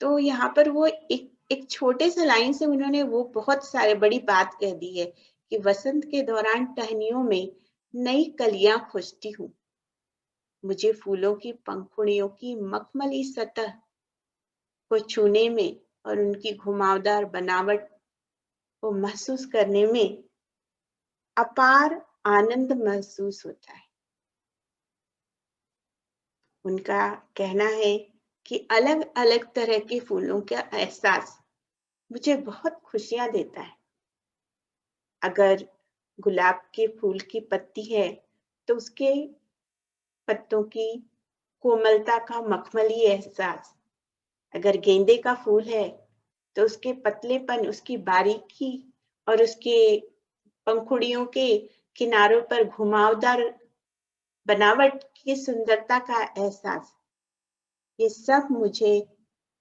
तो यहाँ पर वो एक छोटे से लाइन से उन्होंने वो बहुत सारे बड़ी बात कह दी है कि वसंत के दौरान टहनियों में नई कलियां खोजती हूँ। मुझे फूलों की पंखुड़ियों की मखमली सतह को छूने में और उनकी घुमावदार बनावट को महसूस करने में अपार आनंद महसूस होता है। उनका कहना है कि अलग-अलग तरह के फूलों का एहसास मुझे बहुत खुशियां देता है। अगर गुलाब के फूल की पत्ती है तो उसके पत्तों की कोमलता का मखमली एहसास, अगर गेंदे का फूल है तो उसके पतलेपन, उसकी बारीकी और उसके पंखुड़ियों के किनारों पर घुमावदार बनावट की सुंदरता का एहसास, ये सब मुझे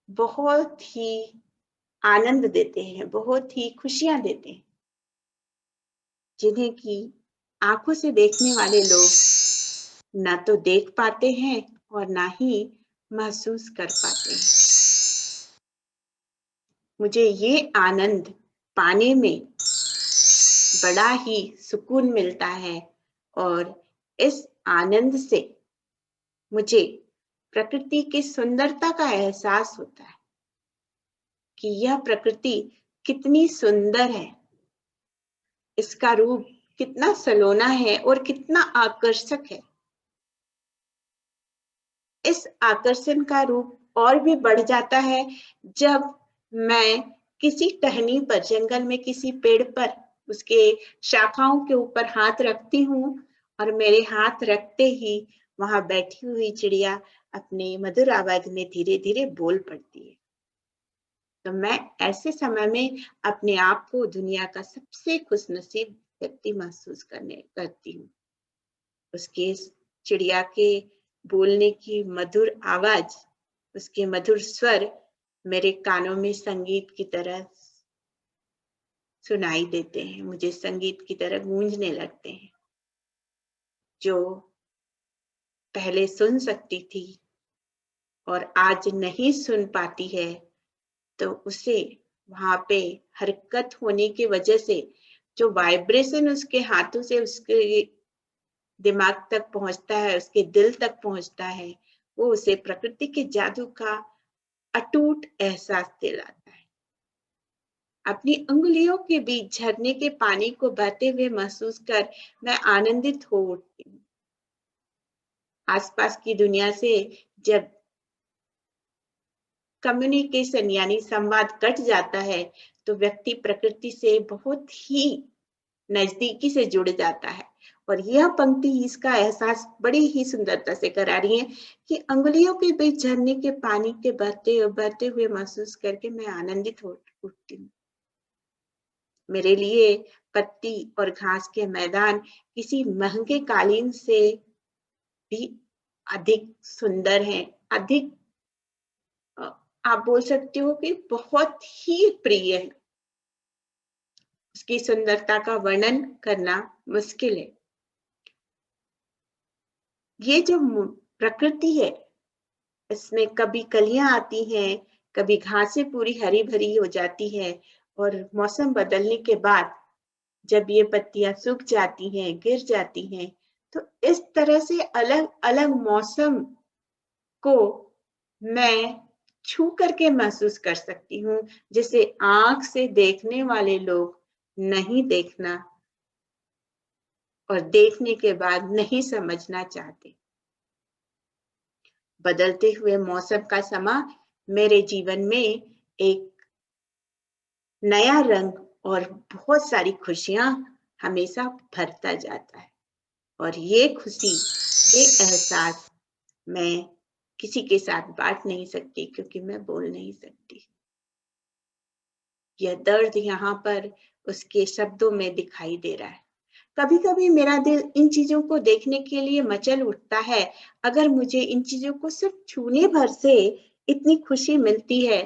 बहुत ही आनंद देते हैं, बहुत ही खुशियां देते हैं, जिन्हें कि आंखों से देखने वाले लोग ना तो देख पाते हैं और ना ही महसूस कर पाते हैं। मुझे ये आनंद पाने में बड़ा ही सुकून मिलता है और इस आनंद से मुझे प्रकृति की सुंदरता का एहसास होता है कि यह प्रकृति कितनी सुंदर है, इसका रूप कितना सलोना है और कितना आकर्षक है। इस आकर्षण का रूप और भी बढ़ जाता है जब मैं किसी टहनी पर, जंगल में किसी पेड़ पर उसके शाखाओं के ऊपर हाथ रखती हूँ और मेरे हाथ रखते ही वहां बैठी हुई चिड़िया अपने मधुर आवाज में धीरे धीरे बोल पड़ती है। तो मैं ऐसे समय में अपने आप को दुनिया का सबसे खुशनसीब व्यक्ति महसूस करती हूँ। उसके चिड़िया के बोलने की मधुर आवाज, उसके मधुर स्वर मेरे कानों में संगीत की तरह सुनाई देते हैं, मुझे संगीत की तरह गूंजने लगते हैं। जो पहले सुन सकती थी और आज नहीं सुन पाती है, तो उसे वहां पे हरकत होने की वजह से जो वाइब्रेशन उसके हाथों से उसके दिमाग तक पहुंचता है, उसके दिल तक पहुंचता है, वो उसे प्रकृति के जादू का अटूट एहसास दिलाता है। अपनी उंगलियों के बीच झरने के पानी को बहते हुए महसूस कर मैं आनंदित हो उठती हूँ। आसपास की दुनिया से जब कम्युनिकेशन यानी संवाद कट जाता है, तो व्यक्ति प्रकृति से बहुत ही नजदीकी से जुड़ जाता है। और यह पंक्ति इसका एहसास बड़ी ही सुंदरता से करा रही है कि अंगुलियों के बीच झरने के पानी के बहते हुए महसूस करके मैं आनंदित हो उठती हूँ। मेरे लिए पत्ती और घास के मैदान किसी महंगे कालीन से भी अधिक सुंदर हैं, अधिक आप बोल सकते हो कि बहुत ही प्रिय है। उसकी सुंदरता का वर्णन करना मुश्किल है। ये जो प्रकृति है, इसमें कभी कलियां आती हैं, कभी घासें पूरी हरी भरी हो जाती है और मौसम बदलने के बाद जब ये पत्तियां सूख जाती हैं, गिर जाती हैं, तो इस तरह से अलग अलग मौसम को मैं छू करके महसूस कर सकती हूँ, जिसे आंख से देखने वाले लोग नहीं देखना और देखने के बाद नहीं समझना चाहते। बदलते हुए मौसम का समा मेरे जीवन में एक नया रंग और बहुत सारी खुशियां हमेशा भरता जाता है। और ये खुशी, ये एहसास मैं किसी के साथ बांट नहीं सकती क्योंकि मैं बोल नहीं सकती। यह दर्द यहाँ पर उसके शब्दों में दिखाई दे रहा है। कभी कभी मेरा दिल इन चीजों को देखने के लिए मचल उठता है। अगर मुझे इन चीजों को सिर्फ छूने भर से इतनी खुशी मिलती है,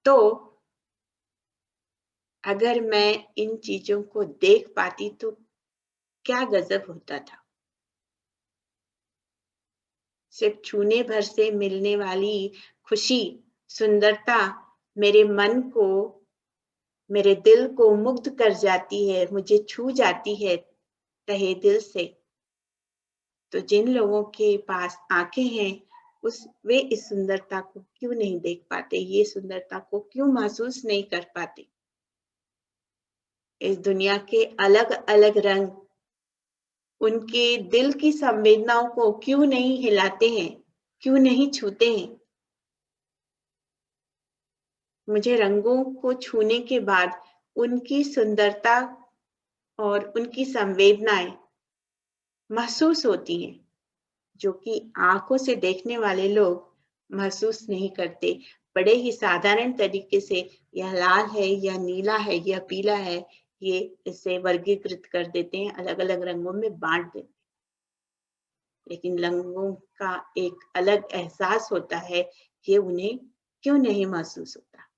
तो अगर मैं इन चीजों को देख पाती तो क्या गजब होता था। सिर्फ छूने भर से मिलने वाली खुशी, सुंदरता मेरे मन को, मेरे दिल को मुग्ध कर जाती है, मुझे छू जाती है तहे दिल से। तो जिन लोगों के पास आंखें हैं, वे इस सुंदरता को क्यों नहीं देख पाते, ये सुंदरता को क्यों महसूस नहीं कर पाते? इस दुनिया के अलग अलग रंग उनके दिल की संवेदनाओं को क्यों नहीं हिलाते हैं, क्यों नहीं छूते हैं? मुझे रंगों को छूने के बाद उनकी सुंदरता और उनकी संवेदनाएं महसूस होती हैं, जो कि आंखों से देखने वाले लोग महसूस नहीं करते। बड़े ही साधारण तरीके से यह लाल है, यह नीला है, यह पीला है, ये इसे वर्गीकृत कर देते हैं, अलग अलग रंगों में बांट देते हैं। लेकिन रंगों का एक अलग एहसास होता है, ये उन्हें क्यों नहीं महसूस होता?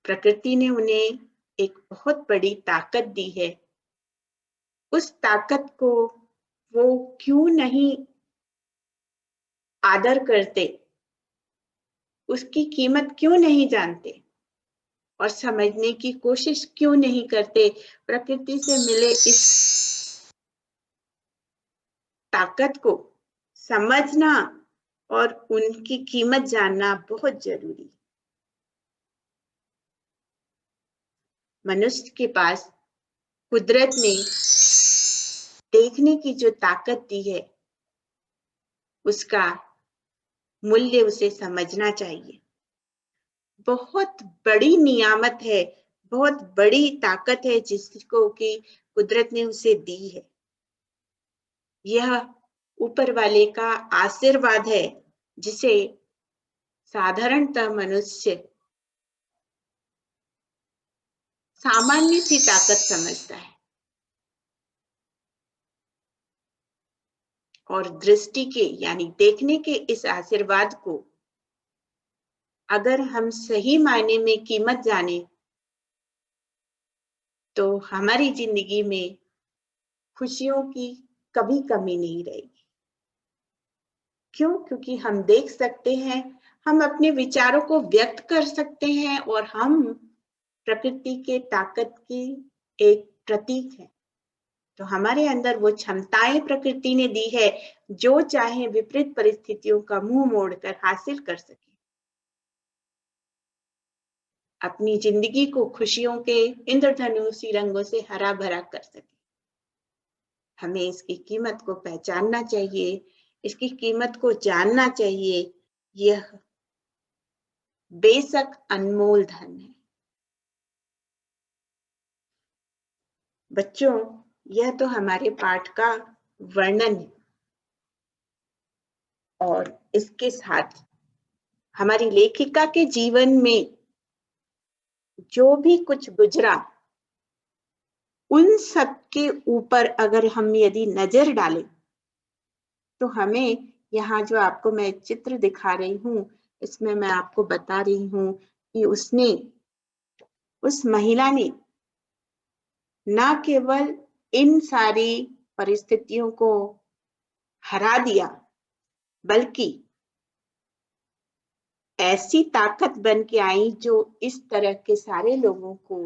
प्रकृति ने उन्हें एक बहुत बड़ी ताकत दी है। उस ताकत को वो क्यों नहीं आदर करते? उसकी कीमत क्यों नहीं जानते और समझने की कोशिश क्यों नहीं करते? प्रकृति से मिले इस ताकत को समझना और उनकी कीमत जानना बहुत जरूरी। मनुष्य के पास कुदरत ने देखने की जो ताकत दी है, उसका मूल्य उसे समझना चाहिए। बहुत बड़ी नियामत है, बहुत बड़ी ताकत है जिसको कि कुदरत ने उसे दी है। यह ऊपर वाले का आशीर्वाद है, जिसे साधारणतः मनुष्य सामान्य सी ताकत समझता है। और दृष्टि के यानी देखने के इस आशीर्वाद को अगर हम सही मायने में कीमत जाने, तो हमारी जिंदगी में खुशियों की कभी कमी नहीं रहेगी। क्यों? क्योंकि हम देख सकते हैं, हम अपने विचारों को व्यक्त कर सकते हैं और हम प्रकृति के ताकत की एक प्रतीक है। तो हमारे अंदर वो क्षमताएं प्रकृति ने दी है, जो चाहे विपरीत परिस्थितियों का मुंह मोड़कर हासिल कर सके, अपनी जिंदगी को खुशियों के इंद्रधनुषी रंगों से हरा भरा कर सके। हमें इसकी कीमत को पहचानना चाहिए, इसकी कीमत को जानना चाहिए। यह बेशक अनमोल धन है। बच्चों, यह तो हमारे पाठ का वर्णन है और इसके साथ हमारी लेखिका के जीवन में जो भी कुछ गुजरा, उन सब के ऊपर अगर हम यदि नजर डालें, तो हमें यहाँ जो आपको मैं चित्र दिखा रही हूँ, इसमें मैं आपको बता रही हूँ कि उस महिला ने न केवल इन सारी परिस्थितियों को हरा दिया, बल्कि ऐसी ताकत बन के आई जो इस तरह के सारे लोगों को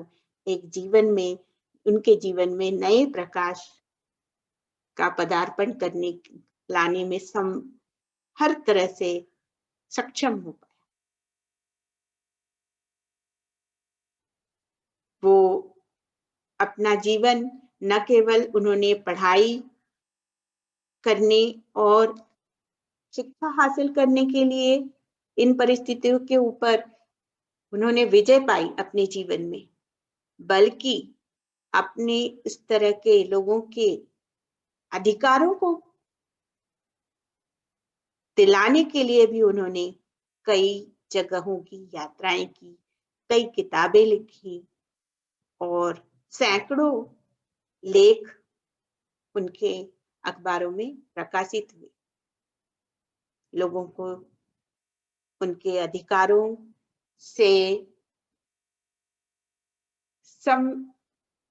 एक जीवन में, उनके जीवन में नए प्रकाश का पदार्पण लाने में हर तरह से सक्षम हो पाए। वो अपना जीवन न केवल उन्होंने पढ़ाई करने और शिक्षा हासिल करने के लिए इन परिस्थितियों के ऊपर उन्होंने विजय पाई अपने जीवन में, बल्कि अपने इस तरह के लोगों के अधिकारों को दिलाने के लिए भी उन्होंने कई जगहों की यात्राएं की, कई किताबें लिखी और सैकड़ों लेख उनके अखबारों में प्रकाशित हुए। लोगों को उनके अधिकारों से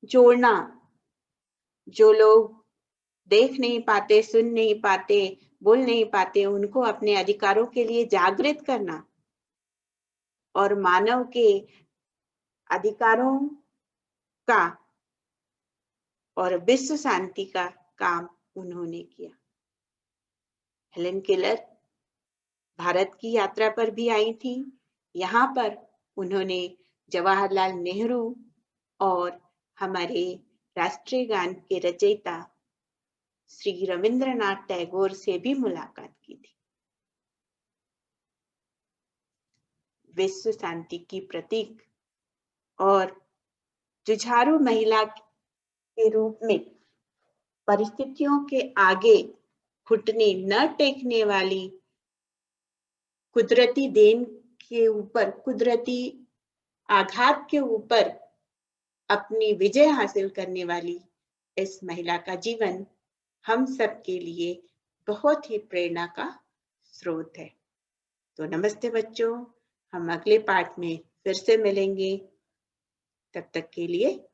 जोड़ना, जो लोग देख नहीं पाते, सुन नहीं पाते, बोल नहीं पाते, उनको अपने अधिकारों के लिए जागृत करना और मानव के अधिकारों का और विश्व शांति का काम उन्होंने किया। हेलेन केलर भारत की यात्रा पर भी आई थी। यहाँ पर उन्होंने जवाहरलाल नेहरू और हमारे राष्ट्रीय गान के रचयिता श्री रविंद्रनाथ टैगोर से भी मुलाकात की थी। विश्व शांति की प्रतीक और जुझारू महिला के रूप में परिस्थितियों के आगे घुटने न टेकने वाली, कुदरती देन के ऊपर, कुदरती आघात के ऊपर अपनी विजय हासिल करने वाली इस महिला का जीवन हम सब के लिए बहुत ही प्रेरणा का स्रोत है। तो नमस्ते बच्चों, हम अगले पाठ में फिर से मिलेंगे। तब तक के लिए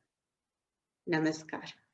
नमस्कार।